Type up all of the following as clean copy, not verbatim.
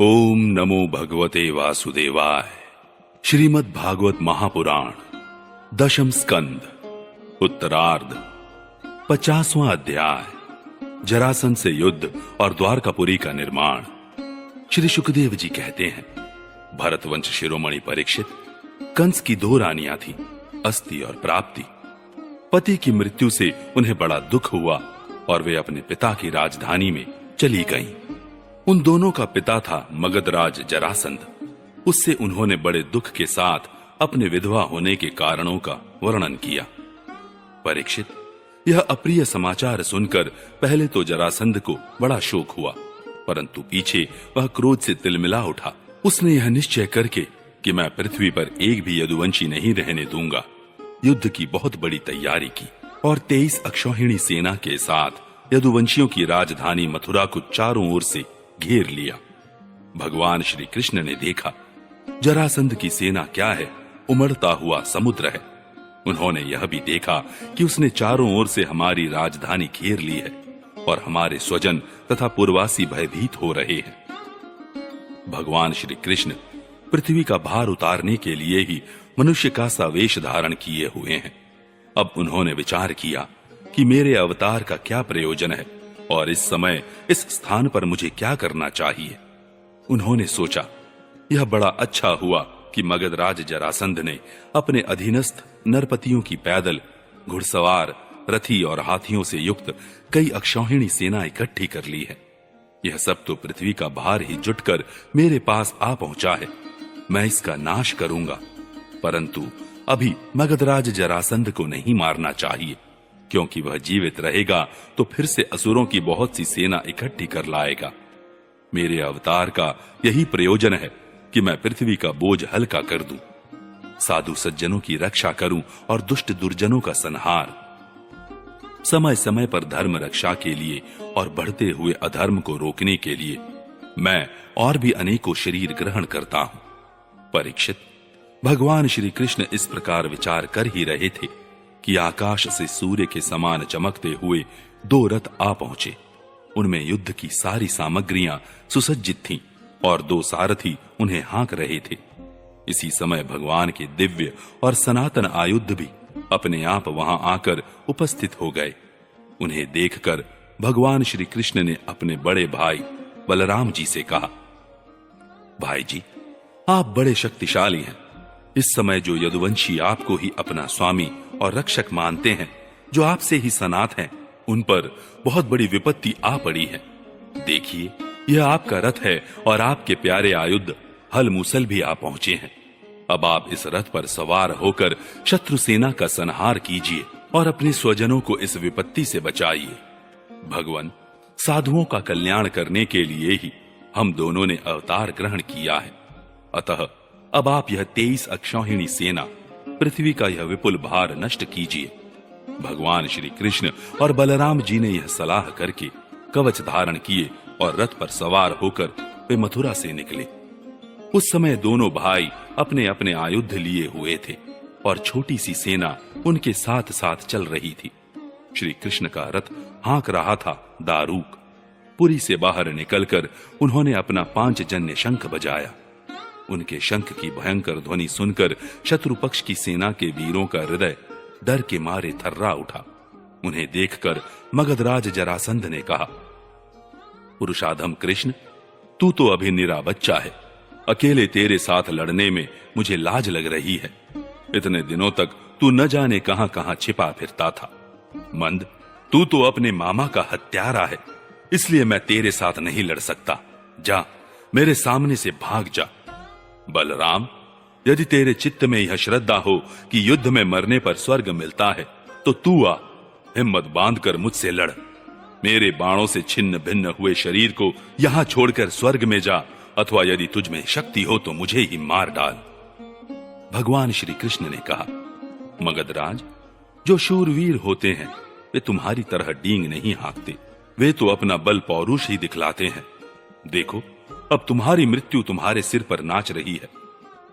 ओम नमो भगवते वासुदेवाय। श्रीमद् भागवत महापुराण दशम स्कंद उत्तरार्ध 50वां अध्याय जरासंध से युद्ध और द्वारकापुरी का निर्माण। श्री सुखदेव जी कहते हैं, भरतवंश शिरोमणि परीक्षित, कंस की 2 रानियां थीं, अस्ति और प्राप्ति। पति की मृत्यु से उन्हें बड़ा दुख हुआ और वे अपने पिता की राजधानी में चली गईं। उन दोनों का पिता था मगधराज जरासंध। उससे उन्होंने बड़े दुख के साथ अपने विधवा होने के कारणों का वर्णन किया। परीक्षित, यह अप्रिय समाचार सुनकर पहले तो जरासंध को बड़ा शोक हुआ, परंतु पीछे वह क्रोध से तिलमिला उठा। उसने यह निश्चय करके कि मैं पृथ्वी पर एक भी यदुवंशी नहीं रहने दूंगा, युद्ध की बहुत बड़ी तैयारी की और 23 अक्षौहिणी सेना के साथ यदुवंशियों की राजधानी मथुरा को चारों ओर से घेर लिया। भगवान श्री कृष्ण ने देखा जरासंध की सेना क्या है, उमड़ता हुआ समुद्र है। उन्होंने यह भी देखा कि उसने चारों ओर से हमारी राजधानी घेर ली है और हमारे स्वजन तथा पूर्ववासी भयभीत हो रहे हैं। भगवान श्री कृष्ण पृथ्वी का भार उतारने के लिए ही मनुष्य का सा वेश धारण किए हुए हैं। अब उन्होंने विचार किया कि मेरे अवतार का क्या प्रयोजन है और इस समय इस स्थान पर मुझे क्या करना चाहिए। उन्होंने सोचा, यह बड़ा अच्छा हुआ कि मगधराज जरासंध ने अपने अधीनस्थ नरपतियों की पैदल, घुड़सवार, रथी और हाथियों से युक्त कई अक्षौहिणी सेना इकट्ठी कर ली है। यह सब तो पृथ्वी का भार ही जुटकर मेरे पास आ पहुंचा है। मैं इसका नाश करूंगा, परंतु अभी मगधराज जरासंध को नहीं मारना चाहिए, क्योंकि वह जीवित रहेगा तो फिर से असुरों की बहुत सी सेना इकट्ठी कर लाएगा। मेरे अवतार का यही प्रयोजन है कि मैं पृथ्वी का बोझ हल्का कर दूं, साधु सज्जनों की रक्षा करूं और दुष्ट दुर्जनों का संहार। समय समय पर धर्म रक्षा के लिए और बढ़ते हुए अधर्म को रोकने के लिए मैं और भी अनेकों शरीर ग्रहण करता हूं। परीक्षित, भगवान श्री कृष्ण इस प्रकार विचार कर ही रहे थे कि आकाश से सूर्य के समान चमकते हुए 2 रथ आ पहुंचे। उनमें युद्ध की सारी सामग्रियां सुसज्जित थीं और 2 सारथी उन्हें हाँक रहे थे। इसी समय भगवान के दिव्य और सनातन आयुध भी अपने आप वहां आकर उपस्थित हो गए। उन्हें देखकर भगवान श्री कृष्ण ने अपने बड़े भाई बलराम जी से कहा, भाई जी, आप बड़े शक्तिशाली हैं। इस समय जो यदुवंशी आपको ही अपना स्वामी और रक्षक मानते हैं, जो आपसे ही सनात हैं, उन पर बहुत बड़ी विपत्ति आ पड़ी है। देखिए, यह आपका रथ है और आपके प्यारे आयुध हल मूसल भी आ पहुंचे हैं। अब आप इस रथ पर सवार होकर शत्रु सेना का संहार कीजिए और अपने स्वजनों को इस विपत्ति से बचाइए। भगवान, साधुओं का कल्याण करने के लिए ही हम दोनों ने अवतार ग्रहण किया है। अतः अब आप यह 23 अक्षौहिणी सेना, पृथ्वी का यह विपुल भार नष्ट कीजिए। भगवान श्री कृष्ण और बलराम जी ने यह सलाह करके कवच धारण किए और रथ पर सवार होकर वे मथुरा से निकले। उस समय दोनों भाई अपने अपने आयुध लिए हुए थे और छोटी सी सेना उनके साथ साथ चल रही थी। श्री कृष्ण का रथ हाँक रहा था दारूक। पुरी से बाहर निकलकर उन्होंने अपना 5 जन्य शंख बजाया। उनके शंख की भयंकर ध्वनि सुनकर शत्रु पक्ष की सेना के वीरों का हृदय डर के मारे थर्रा उठा। उन्हें देखकर मगधराज जरासंध ने कहा, पुरुषाधम कृष्ण, तू तो अभी निरा बच्चा है। अकेले तेरे साथ लड़ने में मुझे लाज लग रही है। इतने दिनों तक तू न जाने कहां कहां छिपा फिरता था। मंद, तू तो अपने मामा का हत्यारा है, इसलिए मैं तेरे साथ नहीं लड़ सकता। जा, मेरे सामने से भाग जा। बलराम, यदि तेरे चित्त में यह श्रद्धा हो कि युद्ध में मरने पर स्वर्ग मिलता है, तो तू आ, हिम्मत बांधकर मुझसे लड़। मेरे बाणों से छिन्न भिन्न हुए शरीर को यहां छोड़कर स्वर्ग में जा, अथवा यदि तुझ में शक्ति हो तो मुझे ही मार डाल। भगवान श्री कृष्ण ने कहा, मगधराज, जो शूरवीर होते हैं वे तुम्हारी तरह डींग नहीं हाँकते। वे तो अपना बल पौरुष ही दिखलाते हैं। देखो, अब तुम्हारी मृत्यु तुम्हारे सिर पर नाच रही है।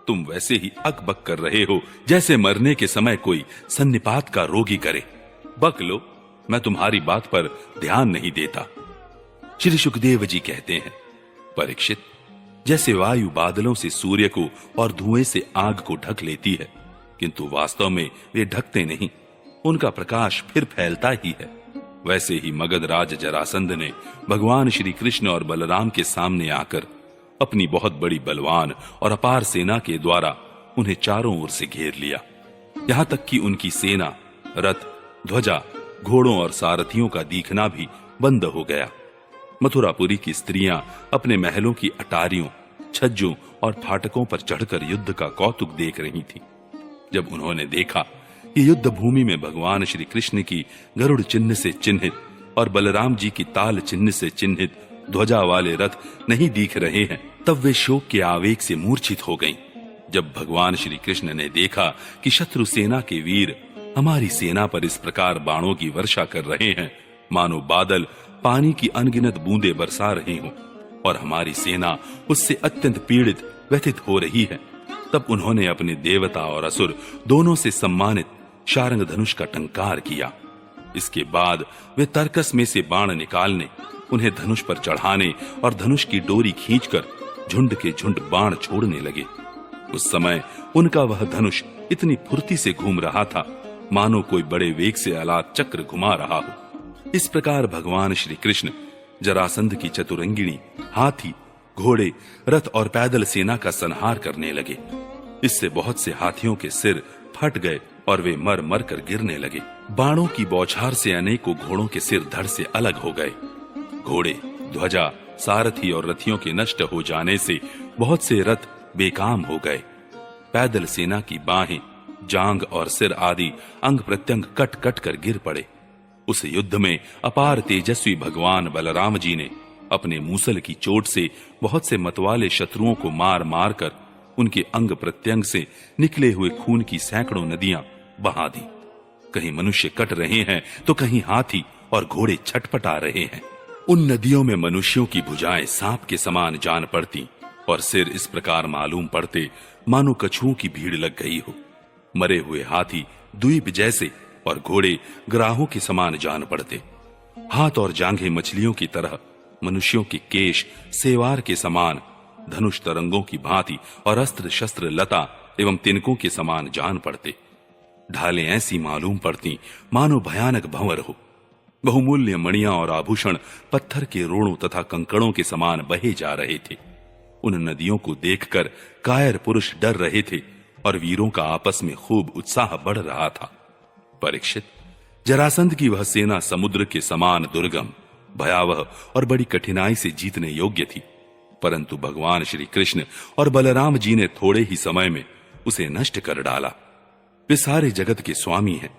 तुम वैसे ही अकबक कर रहे हो जैसे मरने के समय कोई सन्निपात का रोगी करे। बक लो, मैं तुम्हारी बात पर ध्यान नहीं देता। श्री सुखदेव जी कहते हैं, परीक्षित, जैसे वायु बादलों से सूर्य को और धुएं से आग को ढक लेती है, किंतु वास्तव में वे ढकते नहीं, उनका प्रकाश फिर फैलता ही है, वैसे ही मगध राज जरासंध ने भगवान श्री कृष्ण और बलराम के सामने आकर अपनी बहुत बड़ी बलवान और अपार सेना के द्वारा उन्हें चारों ओर से घेर लिया। यहां तक कि उनकी सेना, रथ, ध्वजा, घोड़ों और सारथियों का दिखना भी बंद हो गया। मथुरापुरी की स्त्रियां अपने महलों की अटारियों, छज्जों और फाटकों पर चढ़कर युद्ध का कौतुक देख रही थीं। जब उन्होंने देखा कि युद्ध भूमि में भगवान श्री कृष्ण की गरुड़ चिन्ह से चिन्हित और बलराम जी की ताल चिन्ह से चिन्हित ध्वजा वाले रथ नहीं दिख रहे हैं, तब वे शोक के आवेग से मूर्छित हो गईं। जब भगवान श्री कृष्ण ने देखा कि शत्रु सेना के वीर हमारी सेना पर इस प्रकार बाणों की वर्षा कर रहे हैं, मानो बादल पानी की अनगिनत बूंदें बरसा रहे हों, और हमारी सेना उससे अत्यंत पीड़ित व्यथित हो रही है, तब उन्होंने अपने देवता और असुर दोनों से सम्मानित शारंग धनुष का टंकार किया। इसके बाद वे तर्कस में से बाण निकालने, उन्हें धनुष पर चढ़ाने और धनुष की डोरी खींचकर झुंड के झुंड बाण छोड़ने लगे। उस समय उनका वह धनुष इतनी फुर्ती से घूम रहा था मानो कोई बड़े वेग से अलाद चक्र घुमा रहा हो। इस प्रकार भगवान श्री कृष्ण जरासंध की चतुरंगिणी, हाथी, घोड़े, रथ और पैदल सेना का संहार करने लगे। इससे बहुत से हाथियों के सिर फट गए और वे मर मर कर गिरने लगे। बाणों की बौछार से अनेकों घोड़ों के सिर धड़ से अलग हो गए। घोड़े, ध्वजा, सारथी और रथियों के नष्ट हो जाने से बहुत से रथ बेकाम हो गए। पैदल सेना की बाहें, जांग और सिर आदि अंग प्रत्यंग कट कट कर गिर पड़े। उस युद्ध में अपार तेजस्वी भगवान बलराम जी ने अपने मूसल की चोट से बहुत से मतवाले शत्रुओं को मार मार कर उनके अंग प्रत्यंग से निकले हुए खून की सैकड़ों नदियां बहा दी। कहीं मनुष्य कट रहे हैं तो कहीं हाथी और घोड़े छटपटा रहे हैं। उन नदियों में मनुष्यों की भुजाएं सांप के समान जान पड़ती और सिर इस प्रकार मालूम पड़ते मानो कछुओं की भीड़ लग गई हो। मरे हुए हाथी द्वीप जैसे और घोड़े ग्राहों के समान जान पड़ते। हाथ और जांघें मछलियों की तरह, मनुष्यों के केश सेवार के समान, धनुष तरंगों की भांति और अस्त्र शस्त्र लता एवं तिनकों के समान जान पड़ते। ढालें ऐसी मालूम पड़ती मानो भयानक भंवर हो। बहुमूल्य मणियां और आभूषण पत्थर के रोड़ों तथा कंकड़ों के समान बहे जा रहे थे। उन नदियों को देखकर कायर पुरुष डर रहे थे और वीरों का आपस में खूब उत्साह बढ़ रहा था। परीक्षित, जरासंध की वह सेना समुद्र के समान दुर्गम, भयावह और बड़ी कठिनाई से जीतने योग्य थी, परंतु भगवान श्री कृष्ण और बलराम जी ने थोड़े ही समय में उसे नष्ट कर डाला। वे सारे जगत के स्वामी हैं,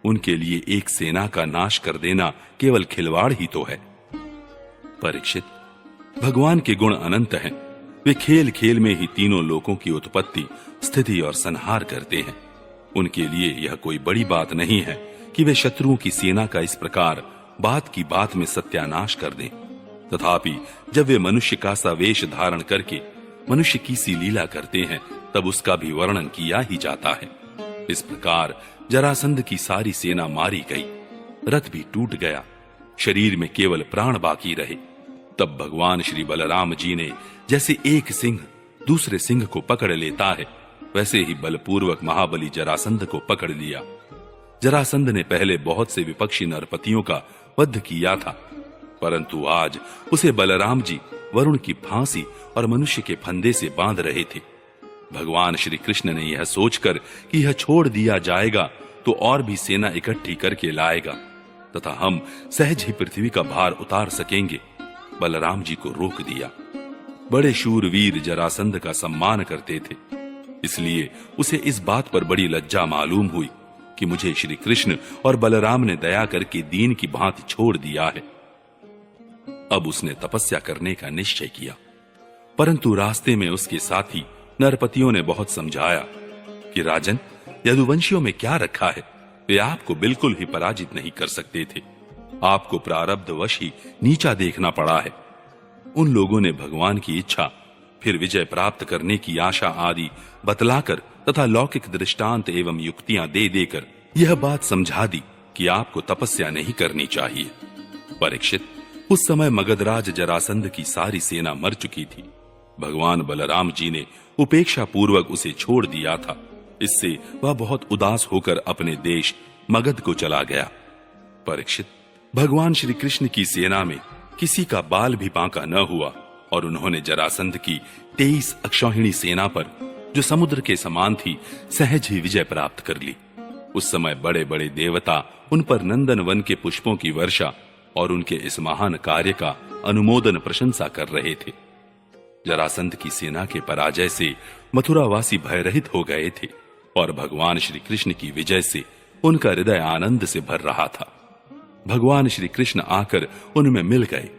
उनके लिए एक सेना का नाश कर देना केवल खिलवाड़ ही तो है। परीक्षित, भगवान के गुण अनंत हैं। वे खेल खेल में ही तीनों लोकों की उत्पत्ति, स्थिति और संहार करते हैं। उनके लिए यह कोई बड़ी बात नहीं है कि वे शत्रुओं की सेना का इस प्रकार बात की बात में सत्यानाश कर दें। तथापि जब वे मनुष्य का सा वेश धारण करके मनुष्य की सी लीला करते हैं, तब उसका भी वर्णन किया ही जाता है। इस प्रकार जरासंध की सारी सेना मारी गई, रथ भी टूट गया, शरीर में केवल प्राण बाकी रहे। तब भगवान श्री बलराम जी ने जैसे एक सिंह दूसरे सिंह को पकड़ लेता है, वैसे ही बलपूर्वक महाबली जरासंध को पकड़ लिया। जरासंध ने पहले बहुत से विपक्षी नरपतियों का वध किया था, परंतु आज उसे बलराम जी वरुण की फांसी और मनुष्य के फंदे से बांध रहे थे। भगवान श्री कृष्ण ने यह सोचकर कि यह छोड़ दिया जाएगा तो और भी सेना इकट्ठी करके लाएगा तथा हम सहज ही पृथ्वी का भार उतार सकेंगे, बलराम जी को रोक दिया। बड़े शूरवीर जरासंध का सम्मान करते थे, इसलिए उसे इस बात पर बड़ी लज्जा मालूम हुई कि मुझे श्री कृष्ण और बलराम ने दया करके दीन की भांति छोड़ दिया है। अब उसने तपस्या करने का निश्चय किया, परंतु रास्ते में उसके साथी नरपतियों ने बहुत समझाया कि राजन, यदुवंशियों में क्या रखा है, वे आपको बिल्कुल ही पराजित नहीं कर सकते थे। आपको प्रारब्धवश ही नीचा देखना पड़ा है। उन लोगों ने भगवान की इच्छा, फिर विजय प्राप्त करने की आशा आदि बतलाकर तथा लौकिक दृष्टांत एवं युक्तियां दे देकर यह बात समझा दी कि आपको तपस्या नहीं करनी चाहिए। परीक्षित, उस समय मगधराज जरासंध की सारी सेना मर चुकी थी। भगवान बलराम जी ने उपेक्षा पूर्वक उसे छोड़ दिया था। इससे वह बहुत उदास होकर अपने देश मगध को चला गया। परीक्षित, भगवान श्री कृष्ण की सेना में किसी का बाल भी बांका न हुआ और उन्होंने जरासंध की 23 अक्षौहिणी सेना पर, जो समुद्र के समान थी, सहज ही विजय प्राप्त कर ली। उस समय बड़े बड़े देवता उन पर नंदन वन के पुष्पों की वर्षा और उनके इस महान कार्य का अनुमोदन प्रशंसा कर रहे थे। जरासंध की सेना के पराजय से मथुरावासी भयरहित हो गए थे और भगवान श्री कृष्ण की विजय से उनका हृदय आनंद से भर रहा था। भगवान श्री कृष्ण आकर उनमें मिल गए।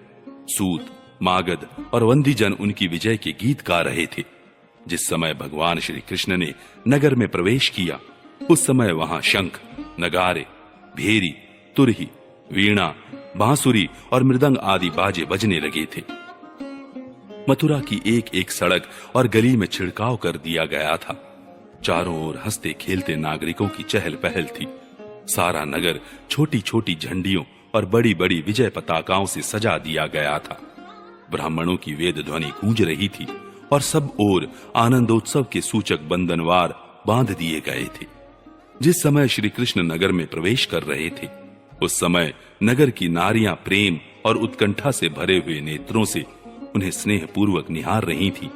सूत, मागध और वंदीजन उनकी विजय के गीत गा रहे थे। जिस समय भगवान श्री कृष्ण ने नगर में प्रवेश किया, उस समय वहां शंख, नगारे, भेरी, तुरही, वीणा, बांसुरी और मृदंग आदि बाजे बजने लगे थे। मथुरा की एक एक सड़क और गली में छिड़काव कर दिया गया था। चारों ओर हंसते खेलते नागरिकों की चहल पहल थी। सारा नगर छोटी छोटी झंडियों और बड़ी बड़ी विजय पताकाओं से सजा दिया गया था। ब्राह्मणों की वेद ध्वनि गूंज रही थी और सब ओर आनंदोत्सव के सूचक बंधनवार बांध दिए गए थे। जिस समय श्री कृष्ण नगर में प्रवेश कर रहे थे, उस समय नगर की नारियां प्रेम और उत्कंठा से भरे हुए नेत्रों से उन्हें स्नेह पूर्वक निहार रही थी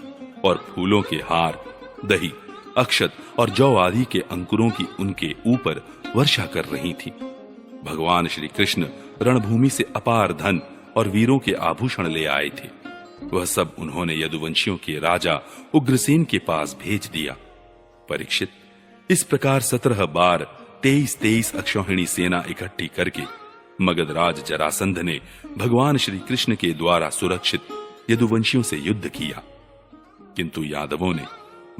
और फूलों के हार, दही, अक्षत और जौ आदि के अंकुरों की उनके ऊपर वर्षा कर रही थी। भगवान श्री कृष्ण रणभूमि से अपार धन और वीरों के आभूषण ले आए थे। वह सब उन्होंने यदुवंशियों के राजा उग्रसेन के पास भेज दिया। परीक्षित, इस प्रकार 17 बार 23 अक्षौहिणी सेना इकट्ठी करके मगधराज जरासंध ने भगवान श्री कृष्ण के द्वारा सुरक्षित यदुवंशियों से युद्ध किया। किंतु यादवों ने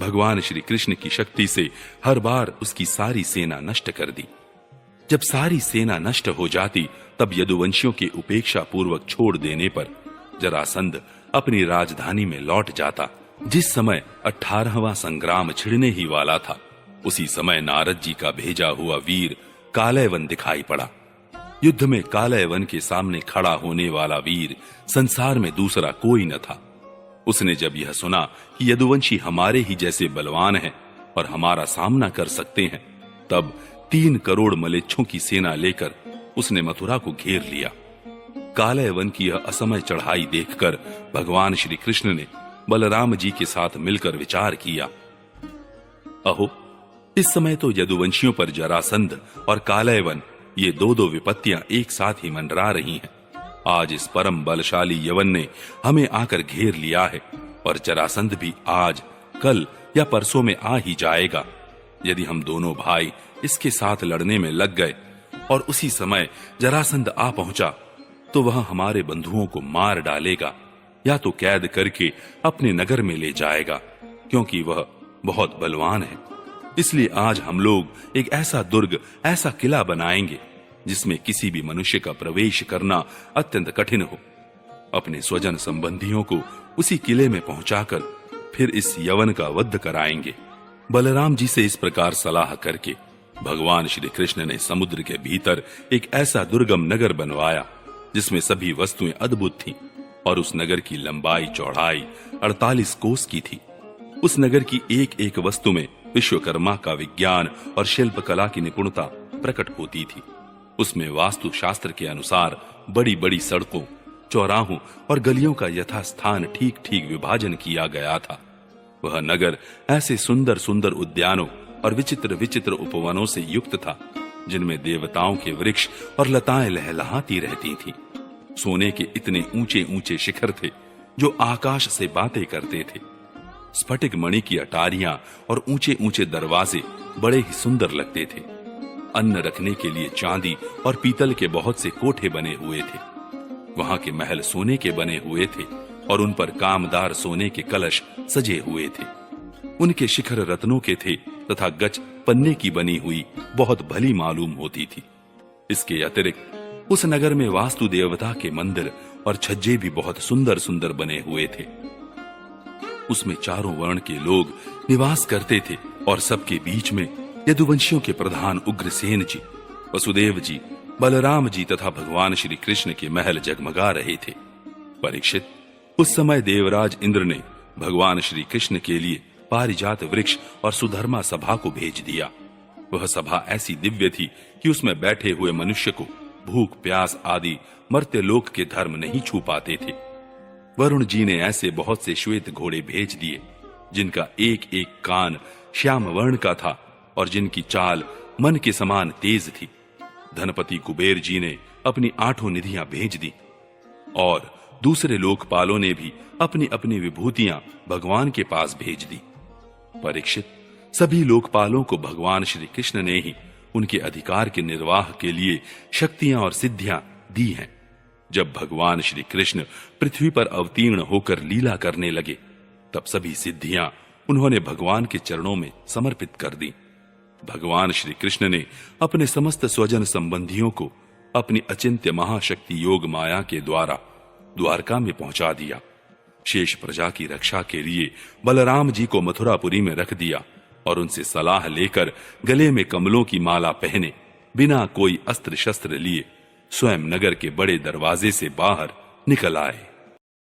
भगवान श्री कृष्ण की शक्ति से हर बार उसकी सारी सेना नष्ट कर दी। जब सारी सेना नष्ट हो जाती, तब यदुवंशियों के उपेक्षा पूर्वक छोड़ देने पर जरासंध अपनी राजधानी में लौट जाता। जिस समय 18वां संग्राम छिड़ने ही वाला था, उसी समय नारद जी का भेजा हुआ वीर कालयवन दिखाई पड़ा। युद्ध में कालयवन के सामने खड़ा होने वाला वीर संसार में दूसरा कोई न था। उसने जब यह सुना कि यदुवंशी हमारे ही जैसे बलवान हैं और हमारा सामना कर सकते हैं, तब 3 करोड़ मलेच्छों की सेना लेकर उसने मथुरा को घेर लिया। कालयवन की यह असमय चढ़ाई देखकर भगवान श्री कृष्ण ने बलराम जी के साथ मिलकर विचार किया, अहो, इस समय तो यदुवंशियों पर जरासंध और कालयवन, ये दो विपत्तियां एक साथ ही मंडरा रही हैं। आज इस परम बलशाली यवन ने हमें आकर घेर लिया है और जरासंध भी आज, कल या परसों में आ ही जाएगा। यदि हम दोनों भाई इसके साथ लड़ने में लग गए और उसी समय जरासंध आ पहुंचा, तो वह हमारे बंधुओं को मार डालेगा या तो कैद करके अपने नगर में ले जाएगा, क्योंकि वह बहुत बलवान है। इसलिए आज हम लोग एक ऐसा दुर्ग, ऐसा किला बनाएंगे जिसमें किसी भी मनुष्य का प्रवेश करना अत्यंत कठिन हो। अपने स्वजन संबंधियों को उसी किले में पहुंचाकर फिर इस यवन का वध कराएंगे। बलराम जी से इस प्रकार सलाह करके भगवान श्री कृष्ण ने समुद्र के भीतर एक ऐसा दुर्गम नगर बनवाया जिसमें सभी वस्तुएं अद्भुत थीं और उस नगर की लंबाई चौड़ाई 48 कोस की थी। उस नगर की एक एक वस्तु में विश्वकर्मा का विज्ञान और शिल्पकला की निपुणता प्रकट होती थी। उसमें वास्तु शास्त्र के अनुसार बड़ी बड़ी सड़कों, चौराहों और गलियों का यथास्थान ठीक ठीक विभाजन किया गया था। वह नगर ऐसे सुंदर सुंदर उद्यानों और विचित्र विचित्र उपवनों से युक्त था, जिनमें देवताओं के वृक्ष और लताएं लहलहाती रहती थीं। सोने के इतने ऊंचे ऊंचे शिखर थे जो आकाश से बातें करते थे। स्फटिक मणि की अटारियां और ऊंचे ऊंचे दरवाजे बड़े ही सुंदर लगते थे। अन्न रखने के लिए चांदी और पीतल के बहुत से कोठे बने हुए थे। वहां के महल सोने के बने हुए थे और उन पर कामदार सोने के कलश सजे हुए थे। उनके शिखर रत्नों के थे तथा गच पन्ने की बनी हुई बहुत भली मालूम होती थी। इसके अतिरिक्त उस नगर में वास्तु देवता के मंदिर और छज्जे भी बहुत सुंदर सुंदर बने हुए थे। उसमें चारों वर्ण के लोग निवास करते थे और सबके बीच में यदुवंशियों के प्रधान उग्रसेन जी, वसुदेव जी, बलराम जी तथा भगवान श्री कृष्ण के महल जगमगा रहे थे। परीक्षित, उस समय देवराज इंद्र ने भगवान श्री कृष्ण के लिए पारिजात वृक्ष और सुधर्मा सभा को भेज दिया। वह सभा ऐसी दिव्य थी कि उसमें बैठे हुए मनुष्य को भूख प्यास आदि मर्त्य लोक के धर्म नहीं छू पाते थे। वरुण जी ने ऐसे बहुत से श्वेत घोड़े भेज दिए जिनका एक एक कान श्याम वर्ण का था और जिनकी चाल मन के समान तेज थी। धनपति कुबेर जी ने अपनी 8 निधियां भेज दी और दूसरे लोकपालों ने भी अपनी अपनी विभूतियां भगवान के पास भेज दी। परीक्षित, सभी लोकपालों को भगवान श्री कृष्ण ने ही उनके अधिकार के निर्वाह के लिए शक्तियां और सिद्धियां दी हैं। जब भगवान श्री कृष्ण पृथ्वी पर अवतीर्ण होकर लीला करने लगे तब सभी सिद्धियां उन्होंने भगवान के चरणों में समर्पित कर दी। भगवान श्री कृष्ण ने अपने समस्त स्वजन संबंधियों को अपनी अचिंत्य महाशक्ति योग माया के द्वारा द्वारका में पहुंचा दिया। शेष प्रजा की रक्षा के लिए बलराम जी को मथुरापुरी में रख दिया और उनसे सलाह लेकर गले में कमलों की माला पहने बिना कोई अस्त्र शस्त्र लिए स्वयं नगर के बड़े दरवाजे से बाहर निकल आए।